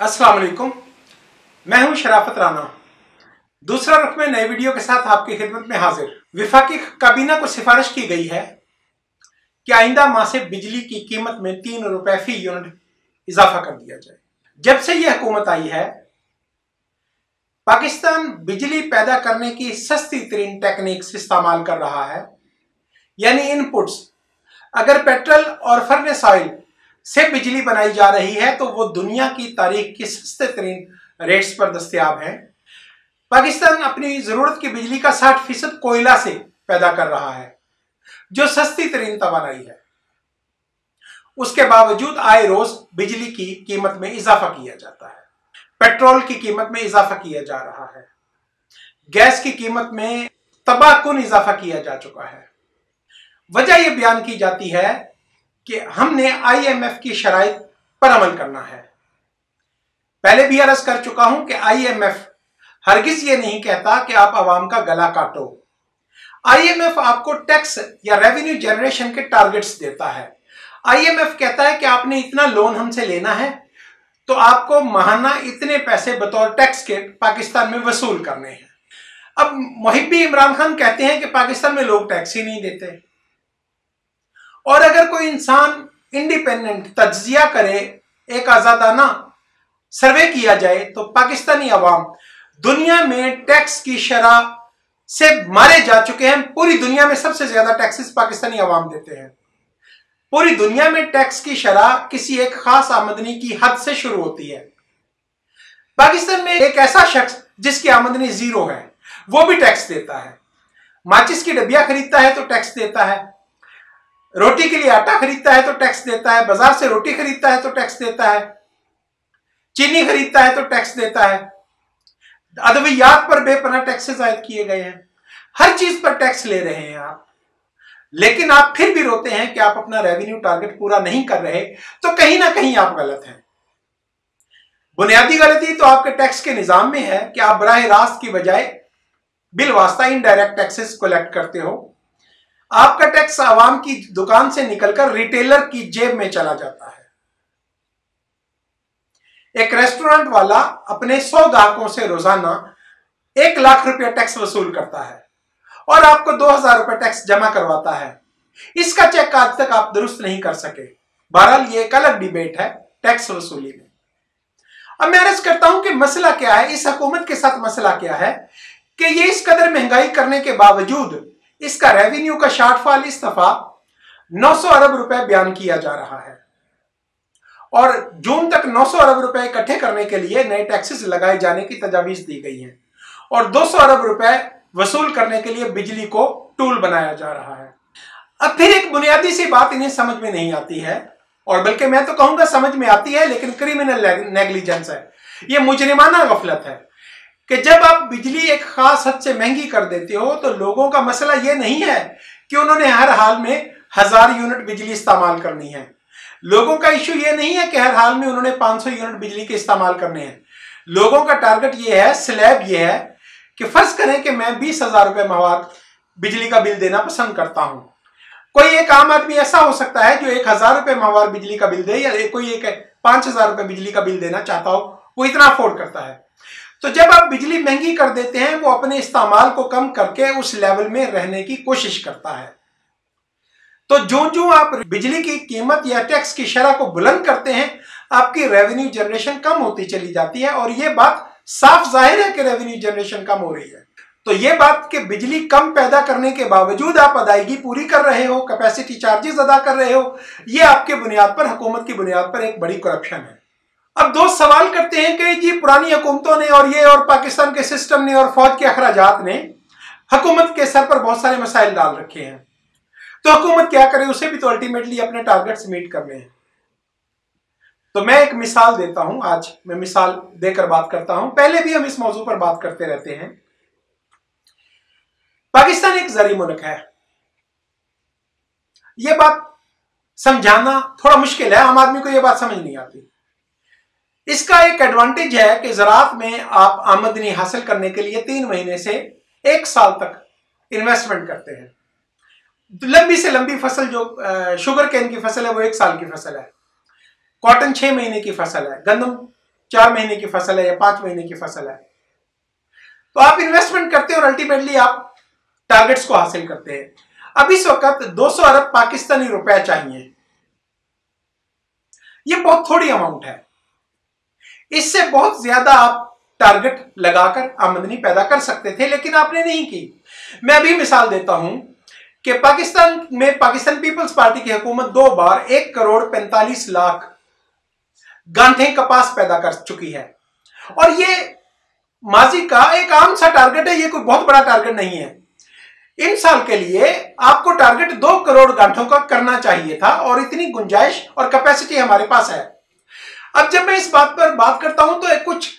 अस्सलाम वालेकुम, मैं हूं शराफत राना। दूसरा रुख में नए वीडियो के साथ आपकी खिदमत में हाजिर। वफाकी काबीना को सिफारिश की गई है कि आइंदा माह से बिजली की कीमत में 3 रुपए फी यूनिट इजाफा कर दिया जाए। जब से यह हुकूमत आई है, पाकिस्तान बिजली पैदा करने की सस्ती तरीन टेक्निक्स इस्तेमाल कर रहा है, यानी इनपुट्स। अगर पेट्रोल और फर्नेस ऑयल से बिजली बनाई जा रही है तो वो दुनिया की तारीख की सस्ते तरीन रेट्स पर दस्तयाब है। पाकिस्तान अपनी जरूरत की बिजली का 60% कोयला से पैदा कर रहा है, जो सस्ती तरीन तवानाई है। उसके बावजूद आए रोज बिजली की कीमत में इजाफा किया जाता है, पेट्रोल की कीमत में इजाफा किया जा रहा है, गैस की कीमत में तबाहकुन इजाफा किया जा चुका है। वजह यह बयान की जाती है कि हमने IMF की शराइत पर अमल करना है। पहले भी अर्ज कर चुका हूं कि IMF हरगिज ये नहीं कहता कि आप आवाम का गला काटो। IMF आपको टैक्स या रेवेन्यू जनरेशन के टारगेट्स देता है। IMF कहता है कि आपने इतना लोन हमसे लेना है तो आपको माहाना इतने पैसे बतौर टैक्स के पाकिस्तान में वसूल करने हैं। अब मुहिब्बी इमरान खान कहते हैं कि पाकिस्तान में लोग टैक्स ही नहीं देते। और अगर कोई इंसान इंडिपेंडेंट तज्जिया करे, एक आजादाना सर्वे किया जाए, तो पाकिस्तानी अवाम दुनिया में टैक्स की शरह से मारे जा चुके हैं। पूरी दुनिया में सबसे ज्यादा टैक्सेस पाकिस्तानी अवाम देते हैं। पूरी दुनिया में टैक्स की शरह किसी एक खास आमदनी की हद से शुरू होती है। पाकिस्तान में एक ऐसा शख्स जिसकी आमदनी जीरो है, वो भी टैक्स देता है। माचिस की डब्बियां खरीदता है तो टैक्स देता है, रोटी के लिए आटा खरीदता है तो टैक्स देता है, बाजार से रोटी खरीदता है तो टैक्स देता है, चीनी खरीदता है तो टैक्स देता है, अद्वियात पर बेपनाह टैक्सेस आयद किए गए हैं। हर चीज पर टैक्स ले रहे हैं आप, लेकिन आप फिर भी रोते हैं कि आप अपना रेवेन्यू टारगेट पूरा नहीं कर रहे, तो कहीं ना कहीं आप गलत हैं। बुनियादी गलती तो आपके टैक्स के निजाम में है कि आप बराह रास्त की बजाय बिल वास्ता इनडायरेक्ट टैक्सेस कलेक्ट करते हो। आपका टैक्स आवाम की दुकान से निकलकर रिटेलर की जेब में चला जाता है। एक रेस्टोरेंट वाला अपने 100 ग्राहकों से रोजाना 1 लाख रुपया टैक्स वसूल करता है और आपको 2000 रुपए टैक्स जमा करवाता है। इसका चेक आज तक आप दुरुस्त नहीं कर सके। बहरहाल ये एक अलग डिबेट है टैक्स वसूली में। अब मैं अर्ज करता हूं कि मसला क्या है, इस हुकूमत के साथ मसला क्या है कि ये इस कदर महंगाई करने के बावजूद इसका रेवेन्यू का शॉर्टफॉल इस दफा 900 अरब रुपए बयान किया जा रहा है और जून तक 900 अरब रुपए इकट्ठे करने के लिए नए टैक्सेस लगाए जाने की तजावीज दी गई हैं और 200 अरब रुपए वसूल करने के लिए बिजली को टूल बनाया जा रहा है। अब फिर एक बुनियादी सी बात इन्हें समझ में नहीं आती है, और बल्कि मैं तो कहूंगा समझ में आती है लेकिन क्रिमिनल नेग्लिजेंस है, यह मुजरिमाना गफलत है कि जब आप बिजली एक खास हद से महंगी कर देते हो तो लोगों का मसला यह नहीं है कि उन्होंने हर हाल में 1000 यूनिट बिजली इस्तेमाल करनी है। लोगों का इश्यू यह नहीं है कि हर हाल में उन्होंने 500 यूनिट बिजली के इस्तेमाल करने हैं। लोगों का टारगेट यह है, स्लैब यह है कि फर्ज करें कि मैं 20,000 रुपए माह बिजली का बिल देना पसंद करता हूं। कोई एक आम आदमी ऐसा हो सकता है जो 1000 रुपए माह बिजली का बिल दे, या कोई एक 5000 रुपए बिजली का बिल देना चाहता हो, वो इतना अफोर्ड करता है। तो जब आप बिजली महंगी कर देते हैं, वो अपने इस्तेमाल को कम करके उस लेवल में रहने की कोशिश करता है। तो जो आप बिजली की कीमत या टैक्स की शरह को बुलंद करते हैं, आपकी रेवेन्यू जनरेशन कम होती चली जाती है और यह बात साफ जाहिर है कि रेवेन्यू जनरेशन कम हो रही है। तो यह बात कि बिजली कम पैदा करने के बावजूद आप अदायगी पूरी कर रहे हो, कैपेसिटी चार्जेस अदा कर रहे हो, यह आपके बुनियाद पर, हुकूमत की बुनियाद पर एक बड़ी करप्शन है। अब दोस्त सवाल करते हैं कि जी पुरानी हुकूमतों ने और पाकिस्तान के सिस्टम ने और फौज के अखराजात ने हुकूमत के सर पर बहुत सारे मसाइल डाल रखे हैं, तो हुकूमत क्या करे, उसे भी तो अल्टीमेटली अपने टारगेट्स मीट करने हैं। तो मैं एक मिसाल देता हूं, आज मैं मिसाल देकर बात करता हूं। पहले भी हम इस मौजू पर बात करते रहते हैं। पाकिस्तान एक ज़री मुल्क है, यह बात समझाना थोड़ा मुश्किल है, आम आदमी को यह बात समझ नहीं आती। इसका एक एडवांटेज है कि ज़राअत में आप आमदनी हासिल करने के लिए 3 महीने से 1 साल तक इन्वेस्टमेंट करते हैं। लंबी से लंबी फसल जो शुगर केन की फसल है वो 1 साल की फसल है, कॉटन 6 महीने की फसल है, गंदम 4 महीने की फसल है या 5 महीने की फसल है। तो आप इन्वेस्टमेंट करते हैं और अल्टीमेटली आप टारगेट्स को हासिल करते हैं। अब इस वक्त 200 अरब पाकिस्तानी रुपए चाहिए। ये बहुत थोड़ी अमाउंट है, इससे बहुत ज्यादा आप टारगेट लगाकर आमदनी पैदा कर सकते थे, लेकिन आपने नहीं की। मैं अभी मिसाल देता हूं कि पाकिस्तान में पाकिस्तान पीपल्स पार्टी की हुकूमत 2 बार 1 करोड़ 45 लाख गांठें कपास पैदा कर चुकी है, और ये माजी का एक आम सा टारगेट है, ये कोई बहुत बड़ा टारगेट नहीं है। इन साल के लिए आपको टारगेट 2 करोड़ गांठों का करना चाहिए था, और इतनी गुंजाइश और कैपेसिटी हमारे पास है। अब जब मैं इस बात पर बात करता हूं तो कुछ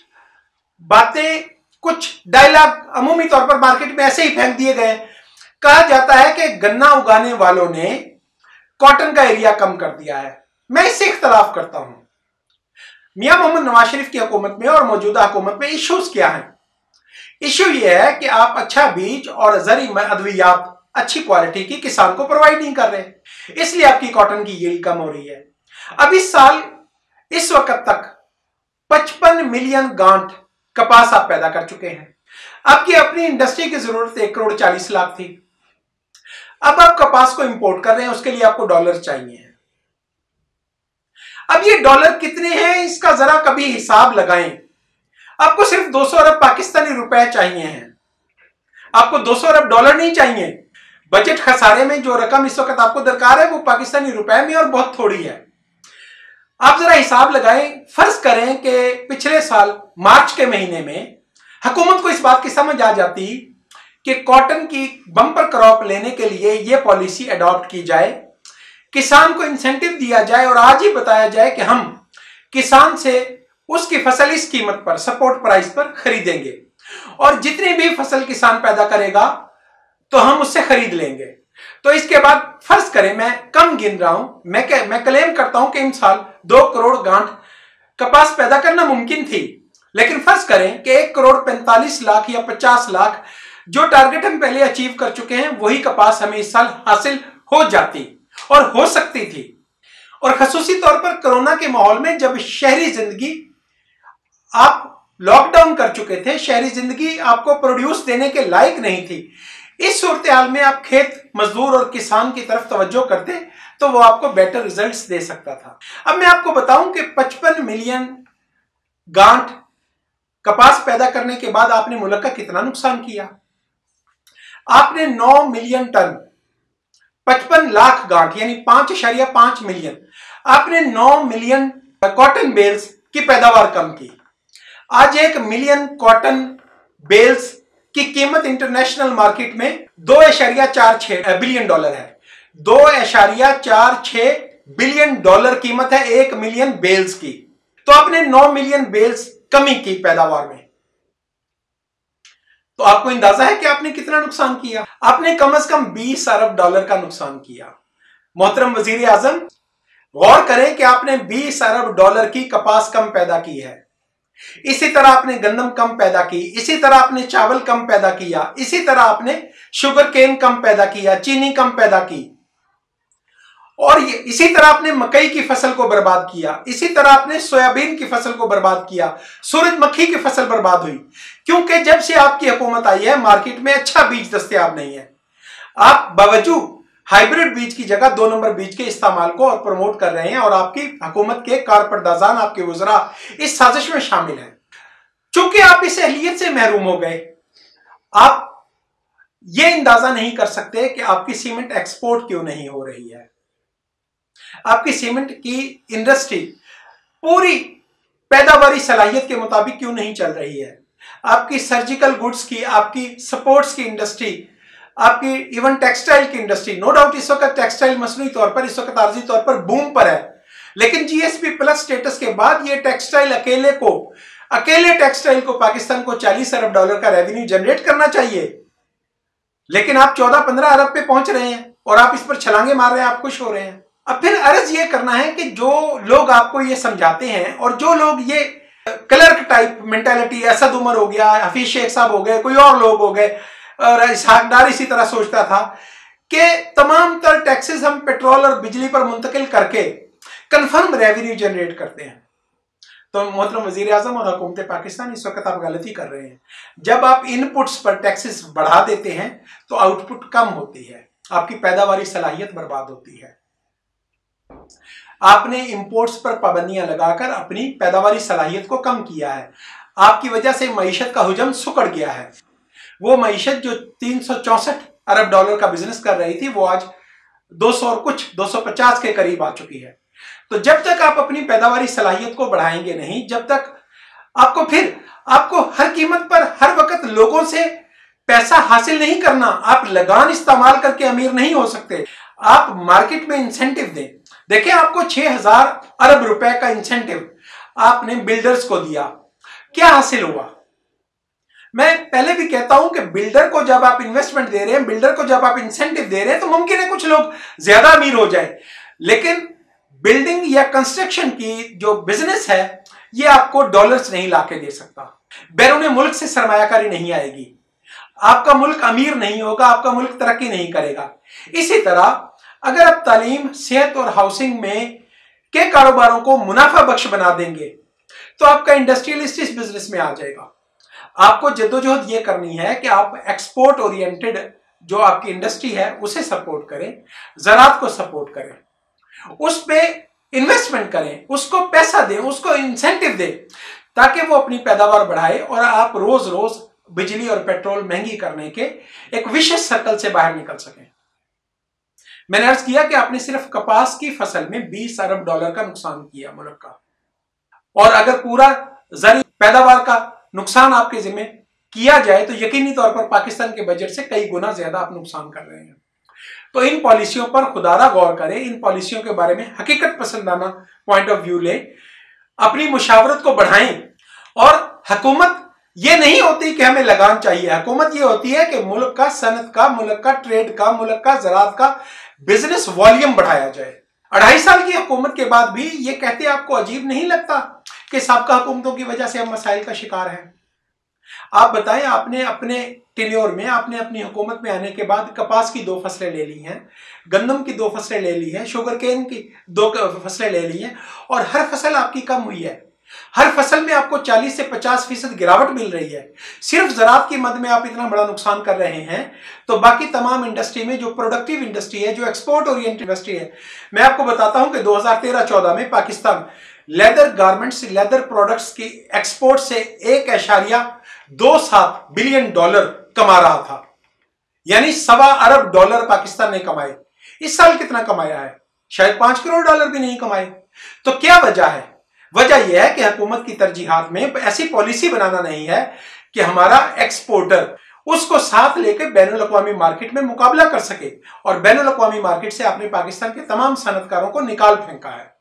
बातें, कुछ डायलॉग अमूमी तौर पर मार्केट में ऐसे ही फेंक दिए गए। कहा जाता है कि गन्ना उगाने वालों ने कॉटन का एरिया कम कर दिया है। मैं इससे इख्तलाफ करता हूं। मियां मोहम्मद नवाज शरीफ की हुकूमत में और मौजूदा हुकूमत में इश्यूज क्या हैं? इश्यू यह है कि आप अच्छा बीज और जरी अद्वियात अच्छी क्वालिटी की किसान को प्रोवाइड नहीं कर रहे, इसलिए आपकी कॉटन की यील्ड कम हो रही है। अब इस साल इस वक्त तक 55 मिलियन गांठ कपास आप पैदा कर चुके हैं। आपकी अपनी इंडस्ट्री की जरूरत 1 करोड़ 40 लाख थी। अब आप कपास को इंपोर्ट कर रहे हैं, उसके लिए आपको डॉलर चाहिए। अब ये डॉलर कितने हैं इसका जरा कभी हिसाब लगाएं। आपको सिर्फ 200 अरब पाकिस्तानी रुपए चाहिए हैं, आपको 200 अरब डॉलर नहीं चाहिए। बजट खसारे में जो रकम इस वक्त आपको दरकार है वो पाकिस्तानी रुपए में और बहुत थोड़ी है। आप जरा हिसाब लगाएं। फर्ज करें कि पिछले साल मार्च के महीने में हुकूमत को इस बात की समझ आ जाती कि कॉटन की बम्पर क्रॉप लेने के लिए यह पॉलिसी अडॉप्ट की जाए, किसान को इंसेंटिव दिया जाए और आज ही बताया जाए कि हम किसान से उसकी फसल इस कीमत पर, सपोर्ट प्राइस पर खरीदेंगे, और जितनी भी फसल किसान पैदा करेगा तो हम उससे खरीद लेंगे। तो इसके बाद फर्ज करें, मैं कम गिन रहा हूं, मैं क्लेम करता हूं कि इन साल 2 करोड़ गांठ कपास पैदा करना मुमकिन थी, लेकिन फर्ज करें कि 1 करोड़ 45 लाख या 50 लाख जो टारगेट हम पहले अचीव कर चुके हैं, वही कपास हमें इस साल हासिल हो जाती और हो सकती थी। और खसूसी तौर पर कोरोना के माहौल में जब शहरी जिंदगी आप लॉकडाउन कर चुके थे, शहरी जिंदगी आपको प्रोड्यूस देने के लायक नहीं थी, इस सूरत हाल में आप खेत मजदूर और किसान की तरफ तवज्जो करते तो वो आपको बेटर रिजल्ट्स दे सकता था। अब मैं आपको बताऊं कि 55 मिलियन गांठ कपास पैदा करने के बाद आपने मुल्क का कितना नुकसान किया। आपने 9 मिलियन टन, 55 लाख गांठ यानी 5.5 मिलियन, आपने 9 मिलियन कॉटन बेल्स की पैदावार कम की। आज 1 मिलियन कॉटन बेल्स की कीमत इंटरनेशनल मार्केट में 2.46 बिलियन डॉलर है। 2.46 बिलियन डॉलर कीमत है 1 मिलियन बेल्स की। तो आपने 9 मिलियन बेल्स कमी की पैदावार में। तो आपको अंदाजा है कि आपने कितना नुकसान किया। आपने कम से कम 20 अरब डॉलर का नुकसान किया। मोहतरम वजीर आजम, गौर करें कि आपने 20 अरब डॉलर की कपास कम पैदा की है। इसी तरह आपने गंदम कम पैदा की, इसी तरह आपने चावल कम पैदा किया, इसी तरह आपने शुगर केन कम पैदा किया, चीनी कम पैदा की, और इसी तरह आपने मकई की फसल को बर्बाद किया, इसी तरह आपने सोयाबीन की फसल को बर्बाद किया, सूरजमुखी की फसल बर्बाद हुई। क्योंकि जब से आपकी हुकूमत आई है मार्केट में अच्छा बीज दस्तयाब नहीं है। आप बावजूद हाइब्रिड बीज की जगह 2 नंबर बीज के इस्तेमाल को और प्रमोट कर रहे हैं, और आपकी हुकूमत के कारपरदाजान, आपके वज़रा इस साजिश में शामिल हैं। चूंकि आप इस अहलियत से महरूम हो गए, आप ये अंदाजा नहीं कर सकते कि आपकी सीमेंट एक्सपोर्ट क्यों नहीं हो रही है, आपकी सीमेंट की इंडस्ट्री पूरी पैदावारी सलाहियत के मुताबिक क्यों नहीं चल रही है, आपकी सर्जिकल गुड्स की, आपकी स्पोर्ट्स की इंडस्ट्री, आपकी इवन टेक्सटाइल की इंडस्ट्री। नो डाउट इस वक्त टेक्सटाइल मसनूई तौर पर, इस वक्त आर्जी तौर पर बूम पर है, लेकिन जीएसपी प्लस स्टेटस के बाद ये टेक्सटाइल अकेले टेक्सटाइल को पाकिस्तान को 40 अरब डॉलर का रेवेन्यू जनरेट करना चाहिए, लेकिन आप 14-15 अरब पे पहुंच रहे हैं और आप इस पर छलांगे मार रहे हैं, आप खुश हो रहे हैं। अब फिर अर्ज ये करना है कि जो लोग आपको ये समझाते हैं और जो लोग ये clerk type mentality, Asad Umar हो गया, हफीज शेख साहब हो गए, कोई और लोग हो गए, और इसहाक डार इसी तरह सोचता था कि तमाम तर टैक्सेस हम पेट्रोल और बिजली पर मुंतकिल करके कंफर्म रेवेन्यू जनरेट करते हैं। तो मोहतरम वजीर आजम और हुकूमत पाकिस्तान इस वक्त आप गलती कर रहे हैं। जब आप इनपुट्स पर टैक्सेस बढ़ा देते हैं तो आउटपुट कम होती है, आपकी पैदावारी सलाहियत बर्बाद होती है। आपने इंपोर्ट्स पर पाबंदियां लगाकर अपनी पैदावारी सलाहियत को कम किया है। आपकी वजह से मईशत का हुजम सुकड़ गया है। वो मईशत जो 364 अरब डॉलर का बिजनेस कर रही थी वो आज 200 और कुछ 250 के करीब आ चुकी है। तो जब तक आप अपनी पैदावारी सलाहियत को बढ़ाएंगे नहीं, जब तक आपको हर कीमत पर हर वक्त लोगों से पैसा हासिल नहीं करना, आप लगान इस्तेमाल करके अमीर नहीं हो सकते। आप मार्केट में इंसेंटिव दें। देखिए, आपको 6000 अरब रुपए का इंसेंटिव आपने बिल्डर्स को दिया, क्या हासिल हुआ? मैं पहले भी कहता हूं कि बिल्डर को जब आप इन्वेस्टमेंट दे रहे हैं, बिल्डर को जब आप इंसेंटिव दे रहे हैं, तो मुमकिन है कुछ लोग ज्यादा अमीर हो जाए, लेकिन बिल्डिंग या कंस्ट्रक्शन की जो बिजनेस है ये आपको डॉलर्स नहीं लाके दे सकता। बैरून मुल्क से सरमायाकारी नहीं आएगी, आपका मुल्क अमीर नहीं होगा, आपका मुल्क तरक्की नहीं करेगा। इसी तरह अगर आप तालीम, सेहत और हाउसिंग में के कारोबारों को मुनाफा बख्श बना देंगे तो आपका इंडस्ट्रियलिस्ट इस बिजनेस में आ जाएगा। आपको जद्दोजहद ये करनी है कि आप एक्सपोर्ट ओरिएंटेड जो आपकी इंडस्ट्री है उसे सपोर्ट करें, ज़राअत को सपोर्ट करें, उस पे इन्वेस्टमेंट करें, उसको पैसा दें, उसको इंसेंटिव दें ताकि वो अपनी पैदावार बढ़ाए और आप रोज रोज बिजली और पेट्रोल महंगी करने के एक विशेष सर्कल से बाहर निकल सकें। मैंने अर्ज किया कि आपने सिर्फ कपास की फसल में 20 अरब डॉलर का नुकसान किया मुल्क का, और अगर पूरा ज़री पैदावार का नुकसान आपके जिम्मे किया जाए तो यकीनी तौर पर पाकिस्तान के बजट से कई गुना ज्यादा आप नुकसान कर रहे हैं। तो इन पॉलिसियों पर खुदारा गौर करें, इन पॉलिसियों के बारे में हकीकत पसंदाना पॉइंट ऑफ व्यू लें, अपनी मुशावरत को बढ़ाएं। और हुकूमत ये नहीं होती कि हमें लगान चाहिए, हुकूमत ये होती है कि मुल्क का सनत का, मुल्क का ट्रेड का, मुल्क का ज़राअत का बिजनेस वॉल्यूम बढ़ाया जाए। 2.5 साल की हुकूमत के बाद भी ये कहते आपको अजीब नहीं लगता कि साबका हुकूमतों की वजह से हम मसाइल का शिकार हैं? आप बताएं, आपने अपने टेन्योर में, आपने अपनी हुकूमत में आने के बाद कपास की 2 फसलें ले ली हैं, गंदम की 2 फसलें ले ली हैं, शुगर केन की 2 फसलें ले ली हैं, और हर फसल आपकी कम हुई है। हर फसल में आपको 40 से 50% गिरावट मिल रही है। सिर्फ ज़राअत की मद में आप इतना बड़ा नुकसान कर रहे हैं, तो बाकी तमाम इंडस्ट्री में जो प्रोडक्टिव इंडस्ट्री है, जो एक्सपोर्ट ओरिएंटेड इंडस्ट्री है, मैं आपको बताता हूं कि 2013-14 में Pakistan leather garments, leather products की एक्सपोर्ट से 1.27 बिलियन डॉलर कमा रहा था, यानी 1.25 अरब डॉलर पाकिस्तान ने कमाए। इस साल कितना कमाया है? शायद 5 करोड़ डॉलर भी नहीं कमाए। तो क्या वजह है? वजह यह है कि हुकूमत की तरजीहात में ऐसी पॉलिसी बनाना नहीं है कि हमारा एक्सपोर्टर उसको साथ लेकर बैनुल अक़वामी मार्केट में मुकाबला कर सके, और बैनुल अक़वामी मार्केट से आपने पाकिस्तान के तमाम सनतकारों को निकाल फेंका है।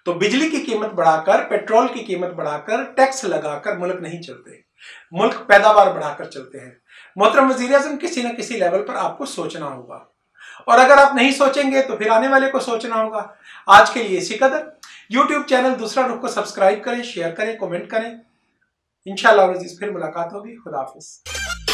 तो बिजली की कीमत बढ़ाकर, पेट्रोल की कीमत बढ़ाकर, टैक्स लगाकर मुल्क नहीं चलते, मुल्क पैदावार बढ़ाकर चलते हैं। मोहतरम वज़ीर आज़म, किसी न किसी लेवल पर आपको सोचना होगा, और अगर आप नहीं सोचेंगे तो फिर आने वाले को सोचना होगा। आज के लिए इसी कदर। यूट्यूब चैनल दूसरा रुख को सब्सक्राइब करें, शेयर करें, कमेंट करें। इंशाअल्लाह अज़ीज़ फिर मुलाकात होगी। खुदा हाफिज़।